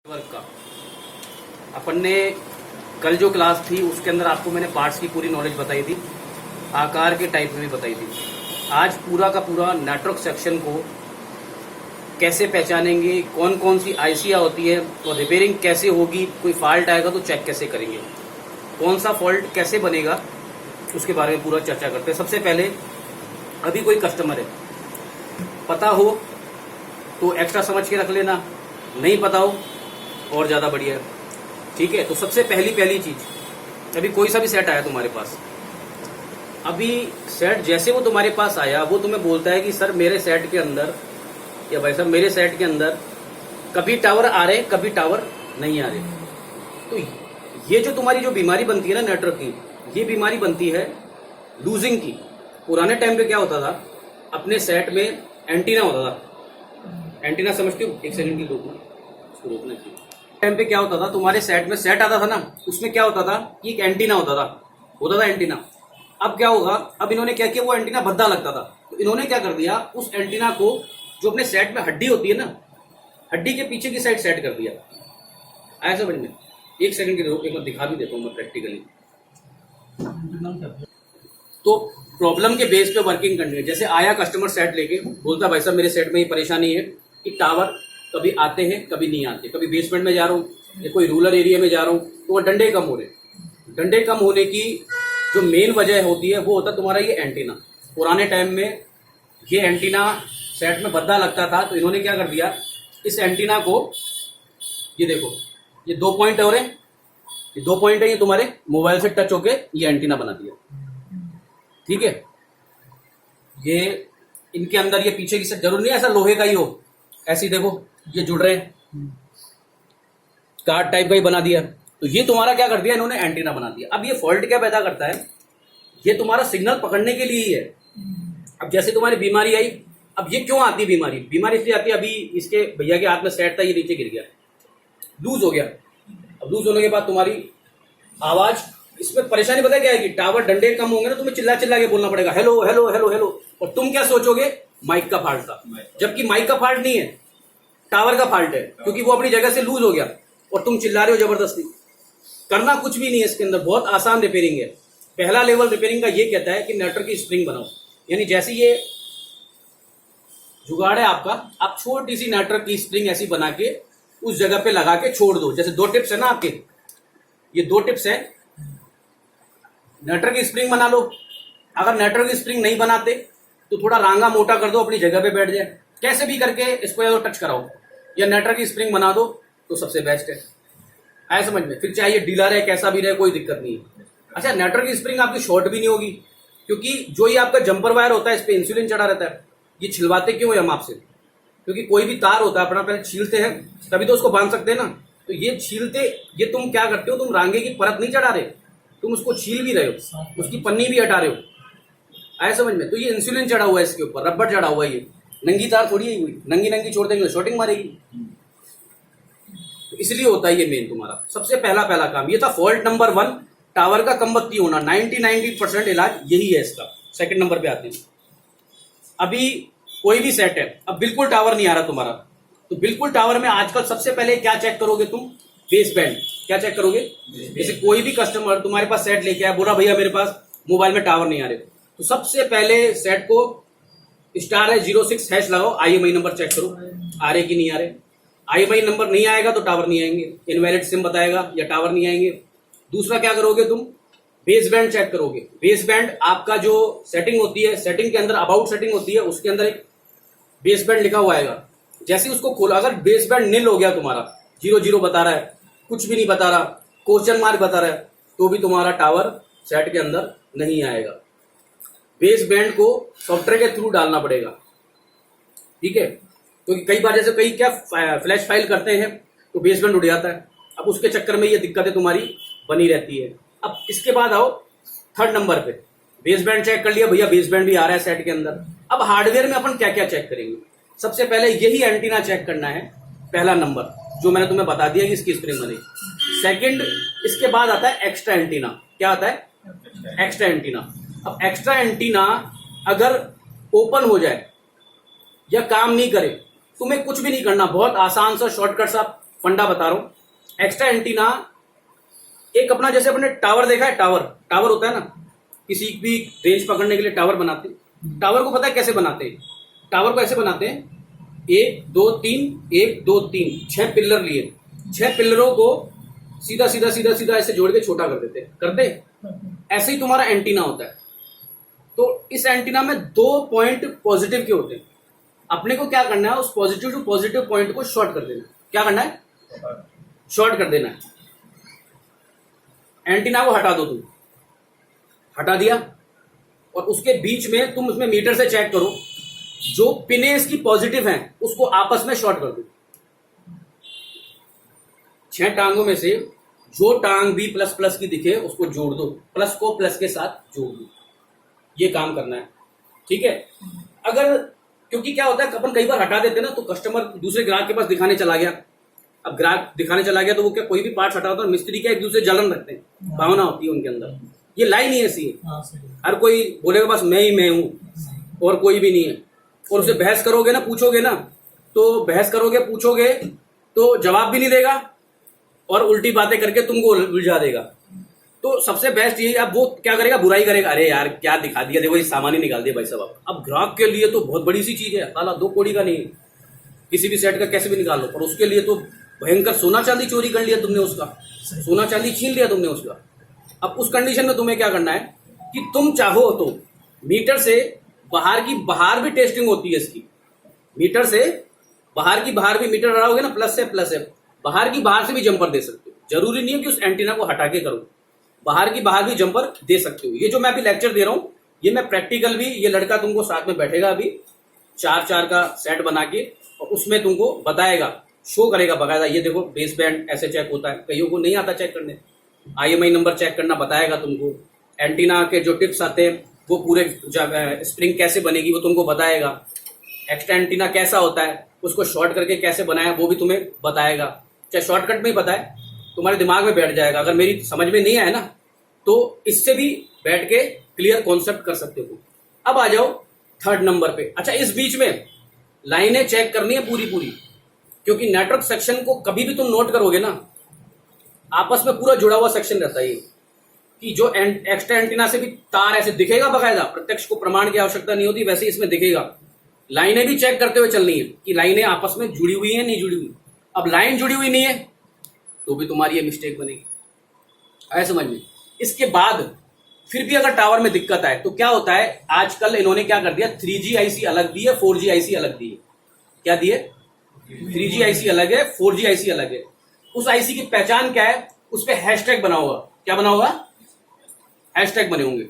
Work का अपन ने कल जो क्लास थी उसके अंदर आपको मैंने पार्ट्स की पूरी नॉलेज बताई थी, आकार के टाइप में भी बताई थी। आज पूरा का पूरा नेटवर्क सेक्शन को कैसे पहचानेंगे, कौन कौन सी आईसियाँ होती है और रिपेयरिंग कैसे होगी, कोई फॉल्ट आएगा तो चेक कैसे करेंगे, कौन सा फॉल्ट कैसे बनेगा, उसके बारे में पूरा चर्चा करते हैं। सबसे पहले अभी कोई कस्टमर है, पता हो तो एक्स्ट्रा समझ के रख लेना, नहीं पता हो और ज़्यादा बढ़िया है, ठीक है। तो सबसे पहली चीज़, अभी कोई सा भी सेट आया तुम्हारे पास, अभी सेट जैसे वो तुम्हारे पास आया वो तुम्हें बोलता है कि सर मेरे सेट के अंदर, या भाई साहब मेरे सेट के अंदर कभी टावर आ रहे कभी टावर नहीं आ रहे। तो ये जो तुम्हारी जो बीमारी बनती है ना नेटवर्क की, ये बीमारी बनती है लूजिंग की। पुराने टाइम पे क्या होता था, अपने सेट में एंटीना होता था, एंटीना समझते हो, एक सेकंड की रोकना चाहिए। टाइम पे क्या होता था, तुम्हारे सेट में सेट आता था ना, उसमें क्या होता था कि एक एंटीना होता था एंटीना। अब क्या होगा, अब इन्होंने क्या किया, वो एंटीना भद्दा लगता था, तो इन्होंने क्या कर दिया, उस एंटीना को जो अपने सेट में हड्डी होती है ना, हड्डी के पीछे की साइड सेट कर दिया। आया समझ में? एक सेकंड की रोक, एक बार दिखा भी देता हूँ मैं प्रैक्टिकली। तो प्रॉब्लम के बेस पे वर्किंग करनी है। जैसे आया कस्टमर सेट लेके, बोलता भाई साहब मेरे सेट में ये परेशानी है कि टावर कभी आते हैं कभी नहीं आते, कभी बेसमेंट में जा रहा हूँ या कोई रूरल एरिया में जा रहा हूँ तो वह डंडे कम हो रहे। डंडे कम होने की जो मेन वजह होती है वो होता है तुम्हारा ये एंटीना। पुराने टाइम में ये एंटीना सेट में भद्दा लगता था, तो इन्होंने क्या कर दिया, इस एंटीना को, ये देखो ये 2 पॉइंट हो रहे, ये 2 पॉइंट है, ये तुम्हारे मोबाइल से टच होके ये एंटीना बना दिया, ठीक है। ये इनके अंदर ये पीछे की से जरूर नहीं ऐसा लोहे का ही हो, ऐसी देखो ये जुड़ रहे हैं, कार्ड टाइप का ही बना दिया। तो ये तुम्हारा क्या कर दिया, इन्होंने एंटीना बना दिया। अब ये फॉल्ट क्या पैदा करता है, ये तुम्हारा सिग्नल पकड़ने के लिए ही है। अब जैसे तुम्हारी बीमारी आई, अब ये क्यों आती है बीमारी, बीमारी इसलिए आती है, अभी इसके भैया के हाथ में सेट था, ये नीचे गिर गया, लूज हो गया। अब लूज होने के बाद तुम्हारी आवाज, इसमें परेशानी पता है क्या है कि टावर डंडे कम होंगे ना, तुम्हें चिल्ला चिल्ला के बोलना पड़ेगा, हेलो हेलो हेलो हेलो, और तुम क्या सोचोगे, माइक का फॉल्ट था, जबकि माइक का फॉल्ट नहीं है, टावर का फॉल्ट है, क्योंकि वो अपनी जगह से लूज हो गया और तुम चिल्ला रहे हो जबरदस्ती। करना कुछ भी नहीं है इसके अंदर, बहुत आसान रिपेयरिंग है। पहला लेवल रिपेयरिंग का ये कहता है कि नेटवर्क की स्प्रिंग बनाओ, यानी जैसे ये जुगाड़ है आपका, आप छोटी सी नेटवर्क की स्प्रिंग ऐसी बना के उस जगह पे लगा के छोड़ दो। जैसे 2 टिप्स है ना आपके, ये 2 टिप्स है, नेटवर्क की स्प्रिंग बना लो। अगर नेटवर्क की स्प्रिंग नहीं बनाते तो थोड़ा रांगा मोटा कर दो, अपनी जगह पे बैठ जाए, कैसे भी करके इसको या तो टच कराओ या नेटवर्क की स्प्रिंग बना दो, तो सबसे बेस्ट है। आया समझ में? फिर चाहे डीलर है कैसा भी रहे, कोई दिक्कत नहीं है। अच्छा, नेटवर्क की स्प्रिंग आपकी शॉर्ट भी नहीं होगी, क्योंकि जो ये आपका जंपर वायर होता है इस पे इंसुलिन चढ़ा रहता है। ये छिलवाते क्यों है हम आपसे, क्योंकि कोई भी तार होता है अपना पहले छीलते हैं तभी तो उसको बांध सकते हैं ना। तो ये छीलते, ये तुम क्या करते हो, तुम रांगे की परत नहीं चढ़ा रहे, तुम उसको छील भी रहे हो, उसकी पन्नी भी हटा रहे हो। आया समझ में? तो ये इंसुलिन चढ़ा हुआ है इसके ऊपर, रबर चढ़ा हुआ है, ये नंगी तार थोड़ी है, हुई नंगी नंगी छोड़ देंगे शॉर्टिंग मारेगी। तो इसलिए होता है ये मेन तुम्हारा सबसे पहला काम। ये था फॉल्ट नंबर 1, टावर का कमबत्ती होना। 90% इलाज यही है इसका। सेकंड नंबर पे आते हैं, अभी कोई भी सेट है, अब बिल्कुल टावर नहीं आ रहा तुम्हारा, तो बिल्कुल टावर में आजकल सबसे पहले क्या चेक करोगे तुम, बेस बैंड। क्या चेक करोगे? जैसे कोई भी कस्टमर तुम्हारे पास सेट लेके आया, बोला भैया मेरे पास मोबाइल में टावर नहीं आ रहे, तो सबसे पहले सेट को स्टार है 06 हैश लगाओ, IMI नंबर चेक करो आ रहे कि नहीं आ रहे। IMI नंबर नहीं आएगा तो टावर नहीं आएंगे, इनवैलिड सिम बताएगा या टावर नहीं आएंगे। दूसरा क्या करोगे तुम, बेस बैंड चेक करोगे। बेस बैंड आपका जो सेटिंग होती है, सेटिंग के अंदर अबाउट सेटिंग होती है, उसके अंदर एक बेस बैंड लिखा हुआ आएगा। जैसे उसको खोलो, अगर बेस बैंड नील हो गया तुम्हारा, 00 बता रहा है, कुछ भी नहीं बता रहा, क्वेश्चन मार्क बता रहा है, तो भी तुम्हारा टावर सेट के अंदर नहीं आएगा। बेस बैंड को सॉफ्टवेयर के थ्रू डालना पड़ेगा, ठीक है। क्योंकि कई बार जैसे कई क्या फ्लैश फाइल करते हैं तो बेस बैंड उड़ जाता है, अब उसके चक्कर में ये दिक्कतें तुम्हारी बनी रहती है। अब इसके बाद आओ 3rd नंबर पे, बेस बैंड चेक कर लिया भैया, बेस बैंड भी आ रहा है सेट के अंदर। अब हार्डवेयर में अपन क्या क्या चेक करेंगे, सबसे पहले यही एंटीना चेक करना है, पहला नंबर जो मैंने तुम्हें बता दिया कि इसकी स्प्रिंग बनेगी। सेकंड, इसके बाद आता है एक्स्ट्रा एंटीना। क्या आता है? Extra antenna. अब एक्स्ट्रा एंटीना अगर ओपन हो जाए या काम नहीं करे, तुम्हें कुछ भी नहीं करना, बहुत आसान सा शॉर्टकट सा फंडा बता रहा हूं। एक्स्ट्रा एंटीना एक अपना, जैसे अपने टावर देखा है, टावर होता है ना, किसी भी रेंज पकड़ने के लिए टावर बनाते हैं। टावर को पता है कैसे बनाते हैं? टावर को ऐसे बनाते हैं, 1 2 3 1 2 3 6 पिलर लिए, 6 पिलरों को सीधा सीधा सीधा सीधा ऐसे जोड़ के छोटा कर देते हैं, करते हैं। ऐसे ही तुम्हारा एंटीना होता है। तो इस एंटीना में 2 पॉइंट पॉजिटिव के होते हैं। अपने को क्या करना है, उस पॉजिटिव टू पॉजिटिव पॉइंट को शॉर्ट कर देना है। क्या करना है? शॉर्ट कर देना है। एंटीना को हटा दो, तुम हटा दिया, और उसके बीच में तुम उसमें मीटर से चेक करो, जो पिने इसकी पॉजिटिव हैं उसको आपस में शॉर्ट कर दो। 6 टांगों में से जो टांग भी प्लस प्लस की दिखे उसको जोड़ दो, प्लस को प्लस के साथ जोड़ दो। ये काम करना है, ठीक है। अगर, क्योंकि क्या होता है, अपन कई बार हटा देते ना, तो कस्टमर दूसरे ग्राहक के पास दिखाने चला गया। अब ग्राहक दिखाने चला गया तो वो क्या, कोई भी पार्ट हटा होता है, मिस्त्री क्या एक दूसरे जलन रखते हैं, भावना होती है उनके अंदर। ये लाइन ही ऐसी है, हर कोई बोलेगा बस मैं ही मैं हूं और कोई भी नहीं है। और उससे बहस करोगे ना, पूछोगे ना, तो बहस करोगे, पूछोगे तो जवाब भी नहीं देगा और उल्टी बातें करके तुमको उलझा देगा। तो सबसे बेस्ट यही, अब वो क्या करेगा, बुराई करेगा, अरे यार क्या दिखा दिया, देखो ये सामान ही निकाल दिया भाई साहब। अब ग्राहक के लिए तो बहुत बड़ी सी चीज है, साला 2 कौड़ी का नहीं, किसी भी सेट का कैसे भी निकाल लो, पर उसके लिए तो भयंकर सोना चांदी चोरी कर लिया तुमने उसका, सोना चांदी छीन लिया तुमने उसका। अब उस कंडीशन में तुम्हें क्या करना है कि तुम चाहो तो मीटर से बाहर की बाहर भी टेस्टिंग होती है इसकी, मीटर से बाहर की बाहर भी मीटर लगाओगे ना, प्लस है, बाहर की बाहर से भी जंपर दे सकते हो। जरूरी नहीं है कि उस एंटीना को हटा के करो, बाहर की बाहर भी जंपर दे सकते हो। ये जो मैं अभी लेक्चर दे रहा हूं, ये मैं प्रैक्टिकल भी, ये लड़का तुमको साथ में बैठेगा अभी 4 का सेट बना के, और उसमें तुमको बताएगा, शो करेगा बकायदा, ये देखो बेस बैंड ऐसे चेक होता है। कईयों को नहीं आता चेक करने, IMI नंबर चेक करना बताएगा तुमको। एंटीना के जो टिप्स आते हैं वो पूरे स्प्रिंग कैसे बनेगी वो तुमको बताएगा। एक्स्ट्रा एंटीना कैसा होता है, उसको शॉर्ट करके कैसे बनाया वो भी तुम्हें बताएगा। चाहे शॉर्टकट में ही बताए, तुम्हारे दिमाग में बैठ जाएगा। अगर मेरी समझ में नहीं आया ना, तो इससे भी बैठ के क्लियर कॉन्सेप्ट कर सकते हो। अब आ जाओ 3rd नंबर पे। अच्छा, इस बीच में लाइनें चेक करनी है पूरी पूरी, क्योंकि नेटवर्क सेक्शन को कभी भी तुम नोट करोगे ना, आपस में पूरा जुड़ा हुआ सेक्शन रहता है कि जो एक्स्ट्रा एंटीना से भी तार ऐसे दिखेगा बकायदा, प्रत्यक्ष को प्रमाण की आवश्यकता नहीं होती, वैसे इसमें दिखेगा। लाइनें भी चेक करते हुए चलनी है कि लाइनें आपस में जुड़ी हुई हैं नहीं जुड़ी हुई। अब लाइन जुड़ी हुई नहीं है तो भी तुम्हारी ये मिस्टेक बनेगी, आया समझ में। इसके बाद फिर भी अगर टावर में दिक्कत आए तो क्या होता है, आजकल इन्होंने क्या कर दिया, 3G IC अलग दी है, 4G IC अलग दी है। क्या दिए? 3G IC अलग है, 4G IC अलग है। उस IC की पहचान क्या है, उस पर हैशटैग बना होगा। क्या बना होगा? हैशटैग बने होंगे।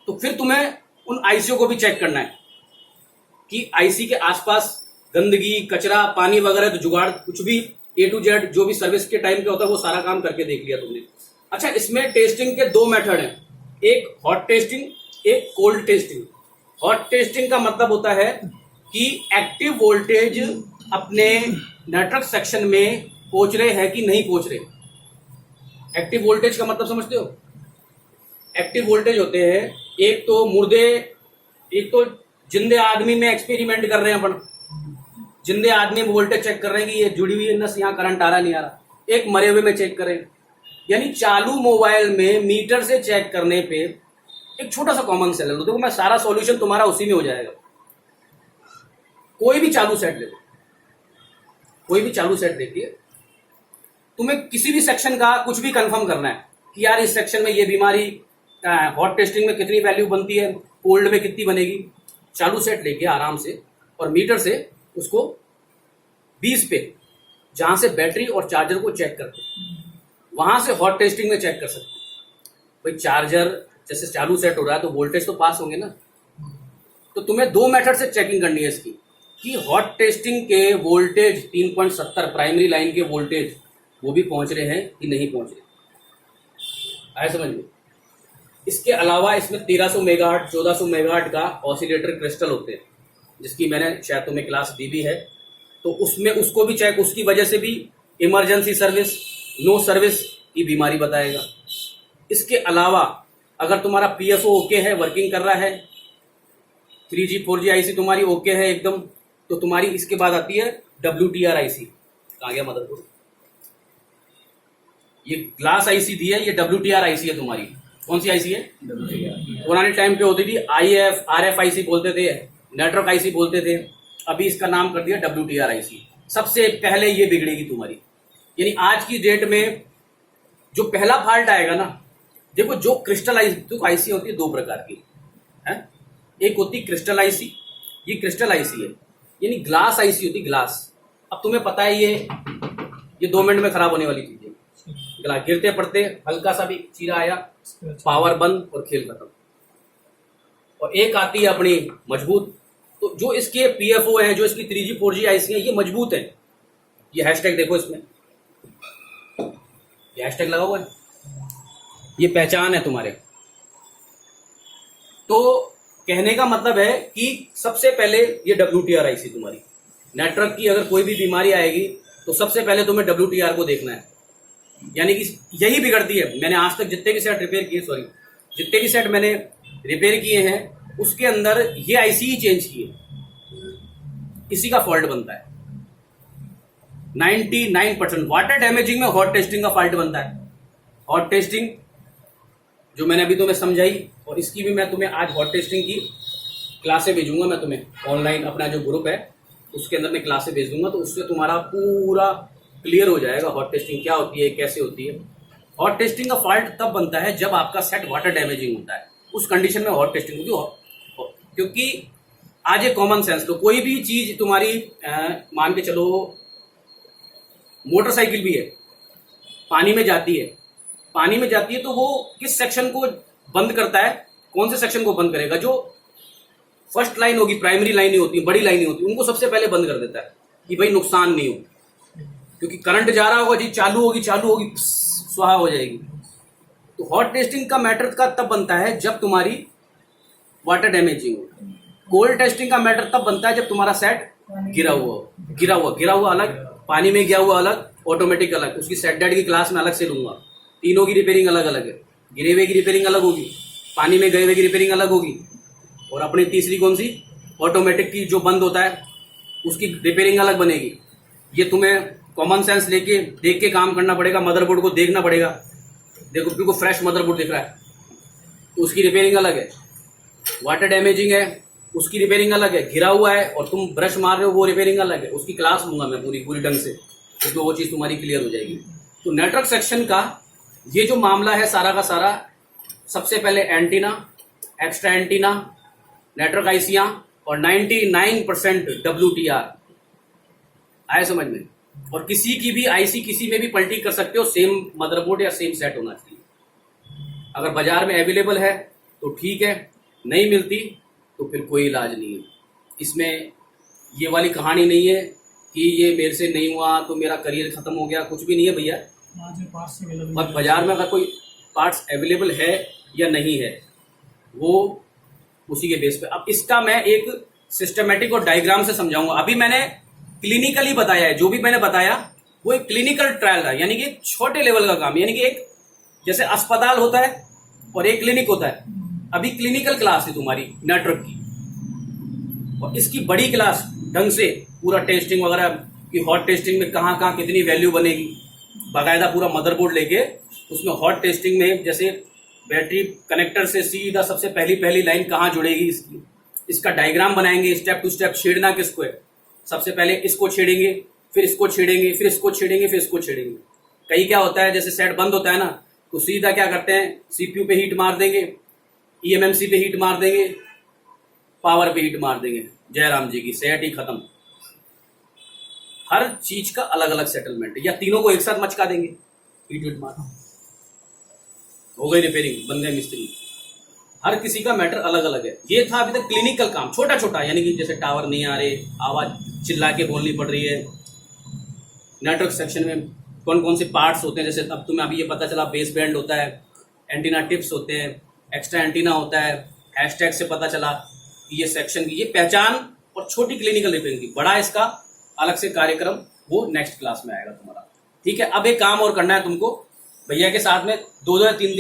तो फिर तुम्हें उन IC को भी चेक करना है कि IC के आसपास गंदगी, कचरा, पानी वगैरह, तो जुगाड़ कुछ भी A to Z जो भी सर्विस के टाइम पे होता है वो सारा काम करके देख लिया तुमने। अच्छा, इसमें टेस्टिंग के 2 मेथड हैं, एक हॉट टेस्टिंग, एक कोल्ड टेस्टिंग। हॉट टेस्टिंग का मतलब होता है कि एक्टिव वोल्टेज अपने नेटवर्क सेक्शन में पहुंच रहे हैं कि नहीं पहुंच रहे। एक्टिव वोल्टेज का मतलब समझते हो? एक्टिव वोल्टेज होते हैं एक तो मुर्दे, एक तो जिंदे आदमी में एक्सपेरिमेंट कर रहे हैं अपन, जिंदे आदमी में वोल्टेज चेक कर रहे हैं कि ये जुड़ी हुई है नस, यहाँ करंट आ रहा नहीं आ रहा। एक मरे हुए में चेक करें, यानी चालू मोबाइल में मीटर से चेक करने पे एक छोटा सा कॉमन सेल है। देखो मैं सारा सॉल्यूशन तुम्हारा उसी में हो जाएगा। कोई भी चालू सेट ले लो, कोई भी चालू सेट देखिए, तुम्हें किसी भी सेक्शन का कुछ भी कंफर्म करना है कि यार इस सेक्शन में ये बीमारी हॉट टेस्टिंग में कितनी वैल्यू बनती है, कोल्ड में कितनी बनेगी। चालू सेट लेके आराम से और मीटर से उसको 20 पे, जहां से बैटरी और चार्जर को चेक करते हैं, वहां से हॉट टेस्टिंग में चेक कर सकते हैं। भाई चार्जर जैसे चालू सेट हो रहा है तो वोल्टेज तो पास होंगे ना। तो तुम्हें 2 मेथड से चेकिंग करनी है इसकी कि हॉट टेस्टिंग के वोल्टेज 3.70 प्राइमरी लाइन के वोल्टेज वो भी पहुंच रहे हैं कि नहीं पहुंच रहे। आया समझ में? इसके अलावा इसमें 1300 मेगाहर्ट्ज, 1400 मेगाहर्ट्ज का ऑसिलेटर क्रिस्टल होते हैं, जिसकी मैंने शायद तुम्हें क्लास दी भी है। तो उसमें उसको भी चेक, उसकी वजह से भी इमरजेंसी सर्विस, नो सर्विस की बीमारी बताएगा। इसके अलावा अगर तुम्हारा PFO ओके है, वर्किंग कर रहा है, 3G 4G IC तुम्हारी ओके है एकदम, तो तुम्हारी इसके बाद आती है WTR IC, कहाँ गया मदरबोर्ड? ये ग्लास आईसी दी है, ये WTR आईसी है तुम्हारी। कौन सी आईसी है? पुराने टाइम पे होती थी IF RF आईसी बोलते थे, नेटवर्क आईसी बोलते थे, अभी इसका नाम कर दिया WTR आईसी। सबसे पहले ये बिगड़ेगी तुम्हारी। यानी आज की डेट में जो पहला फॉल्ट आएगा ना, देखो जो क्रिस्टल आईसी होती है दो प्रकार की है, एक होती क्रिस्टल आईसी, ये क्रिस्टल आईसी है, यानी ग्लास आईसी होती ग्लास। अब तुम्हें पता है ये 2 मिनट में खराब होने वाली चीज है। ग्लास गिरते पड़ते हल्का सा भी चीरा आया, पावर बंद और खेल खत्म। और एक आती है अपनी मजबूत, तो जो इसके PFO हैं, जो इसकी 3G 4G आईसी है, ये मजबूत है। ये हैशटैग देखो, इसमें ये हैशटैग लगा हुआ है, ये पहचान है तुम्हारे। तो कहने का मतलब है कि सबसे पहले ये WTR आईसी तुम्हारी, नेटवर्क की अगर कोई भी बीमारी आएगी तो सबसे पहले तुम्हें WTR को देखना है। यानी कि यही बिगड़ती है। मैंने आज तक जितने भी सेट रिपेयर किए, जितने भी सेट मैंने रिपेयर किए हैं, उसके अंदर ये आईसी ही चेंज किए, इसी का फॉल्ट बनता है। 99% वाटर डैमेजिंग में हॉट टेस्टिंग का फॉल्ट बनता है। हॉट टेस्टिंग जो मैंने अभी तुम्हें समझाई, और इसकी भी मैं तुम्हें आज हॉट टेस्टिंग की क्लासें भेजूंगा। मैं तुम्हें ऑनलाइन अपना जो ग्रुप है उसके अंदर मैं क्लासें भेज दूंगा, तो उससे तुम्हारा पूरा क्लियर हो जाएगा हॉट टेस्टिंग क्या होती है, कैसे होती है। हॉट टेस्टिंग का फॉल्ट तब बनता है जब आपका सेट वाटर डैमेजिंग होता है, उस कंडीशन में हॉट टेस्टिंग होती है। क्योंकि आज एक कॉमन सेंस, तो कोई भी चीज तुम्हारी मान के चलो, मोटरसाइकिल भी है, पानी में जाती है, तो वो किस सेक्शन को बंद करता है? कौन से सेक्शन को बंद करेगा? जो फर्स्ट लाइन होगी, प्राइमरी लाइन ही होती है, बड़ी लाइन ही होती है, उनको सबसे पहले बंद कर देता है कि भाई नुकसान नहीं हो। क्योंकि करंट जा रहा होगा जी, चालू होगी स्वाहा हो जाएगी। तो हॉट टेस्टिंग का मैटर का तब बनता है जब तुम्हारी वाटर डैमेजिंग हो। कोल्ड टेस्टिंग का मैटर तब बनता है जब तुम्हारा सेट गिरा हुआ अलग, पानी में गया हुआ अलग, ऑटोमेटिक अलग। उसकी सेट डेट की क्लास में अलग से लूंगा। तीनों की रिपेयरिंग अलग अलग है। गिरे हुए की रिपेयरिंग अलग होगी, पानी में गए हुए की रिपेयरिंग अलग होगी, और अपनी तीसरी कौन सी, ऑटोमेटिक की जो बंद होता है उसकी रिपेयरिंग अलग बनेगी। ये तुम्हें कॉमन सेंस लेके देख के काम करना पड़ेगा। मदरबोर्ड को देखना पड़ेगा, देखो बिल्कुल फ्रेश मदरबोर्ड दिख रहा है तो उसकी रिपेयरिंग अलग है। वाटर डैमेजिंग है, उसकी रिपेयरिंग अलग है। गिरा हुआ है और तुम ब्रश मार रहे हो, वो रिपेयरिंग अलग है। उसकी क्लास लूंगा मैं पूरी ढंग से, तो वो चीज तुम्हारी क्लियर हो जाएगी। तो नेटवर्क सेक्शन का ये जो मामला है सारा का सारा, सबसे पहले एंटीना, एक्स्ट्रा एंटीना, नेटवर्क आईसियां और 99% WTR आए समझ में। और किसी की भी आईसी किसी में भी पलटी कर सकते हो, सेम मदरबोर्ड या सेम सेट होना चाहिए। अगर बाजार में अवेलेबल है तो ठीक है, नहीं मिलती तो फिर कोई इलाज नहीं है। इसमें ये वाली कहानी नहीं है कि ये मेरे से नहीं हुआ तो मेरा करियर खत्म हो गया, कुछ भी नहीं है भैया। और बाजार में अगर कोई पार्ट्स अवेलेबल है या नहीं है, वो उसी के बेस पे। अब इसका मैं एक सिस्टमेटिक और डायग्राम से समझाऊंगा। अभी मैंने क्लिनिकली बताया है, जो भी मैंने बताया वो एक क्लिनिकल ट्रायल है, यानी कि एक छोटे लेवल का काम, यानी कि एक जैसे अस्पताल होता है और एक क्लिनिक होता है। अभी क्लिनिकल क्लास है तुम्हारी नेटवर्क की, और इसकी बड़ी क्लास ढंग से पूरा टेस्टिंग वगैरह की, हॉट टेस्टिंग में कहाँ कहाँ कितनी वैल्यू बनेगी, बाकायदा पूरा मदरबोर्ड लेके उसमें हॉट टेस्टिंग में जैसे बैटरी कनेक्टर से सीधा सबसे पहली लाइन कहाँ जुड़ेगी इसकी, इसका डायग्राम बनाएंगे। स्टेप टू स्टेप छेड़ना किसको है, सबसे पहले इसको छेड़ेंगे, फिर इसको छेड़ेंगे, फिर इसको छेड़ेंगे, फिर इसको छेड़ेंगे। कहीं क्या होता है, जैसे सेट बंद होता है ना, तो सीधा क्या करते हैं, CPU पे हीट मार देंगे, EMMC पे हीट मार देंगे, पावर पे हीट मार देंगे, जयराम जी की सेट ही खत्म। हर चीज का अलग अलग सेटलमेंट है, या तीनों को एक साथ मचका देंगे, हीट मार, हो गई रिपेयरिंग, बन गए मिस्त्री। हर किसी का मैटर अलग अलग है। ये था अभी तक क्लिनिकल काम, छोटा छोटा, यानी कि जैसे टावर नहीं आ रहे, आवाज चिल्ला के बोलनी पड़ रही है। नेटवर्क सेक्शन में कौन कौन से पार्ट्स होते हैं, जैसे अब तुम्हें अभी ये पता चला बेस बैंड होता है, एंटीना टिप्स होते हैं, एक्स्ट्रा एंटीना होता है, हैशटैग से पता चला कि ये सेक्शन की ये पहचान, और छोटी क्लिनिकल रिपेयरिंग की। बड़ा इसका अलग से कार्यक्रम वो नेक्स्ट क्लास में आएगा तुम्हारा, ठीक है। अब एक काम और करना है तुमको, भैया के साथ में 2 या 3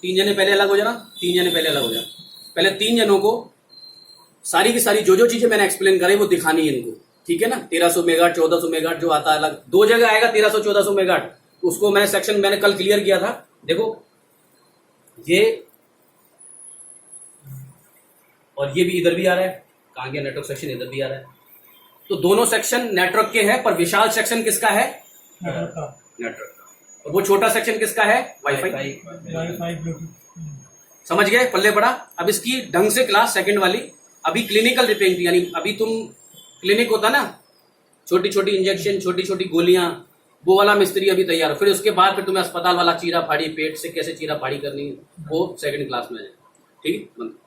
तीन जने पहले अलग हो जाना, 3 जने पहले अलग हो जाना। पहले 3 जनों को सारी की सारी जो चीजें मैंने एक्सप्लेन करी वो दिखानी है इनको, ठीक है ना, 1300 मेगाहर्ट्ज 1400 मेगाहर्ट्ज जो आता है अलग, दो जगह आएगा 1300 1400 मेगाहर्ट्ज। उसको मैंने सेक्शन मैंने कल क्लियर किया था। देखो ये और ये भी इधर भी आ रहा है, कहाँ गया नेटवर्क सेक्शन, इधर भी आ रहा है। तो दोनों सेक्शन नेटवर्क के हैं, पर विशाल सेक्शन किसका है? नेटवर्क का। और वो छोटा सेक्शन किसका है? वाईफाई। समझ गए, पल्ले पड़ा। अब इसकी ढंग से क्लास सेकंड वाली, अभी क्लिनिकल रिपेयरिंग, यानी अभी तुम क्लिनिक होता ना, छोटी छोटी इंजेक्शन, छोटी छोटी गोलियां, वो वाला मिस्त्री अभी तैयार हो। फिर उसके बाद फिर तुम्हें अस्पताल वाला चीरा फाड़ी, पेट से कैसे चीरा फाड़ी करनी, वो सेकंड क्लास में है। ठीक है।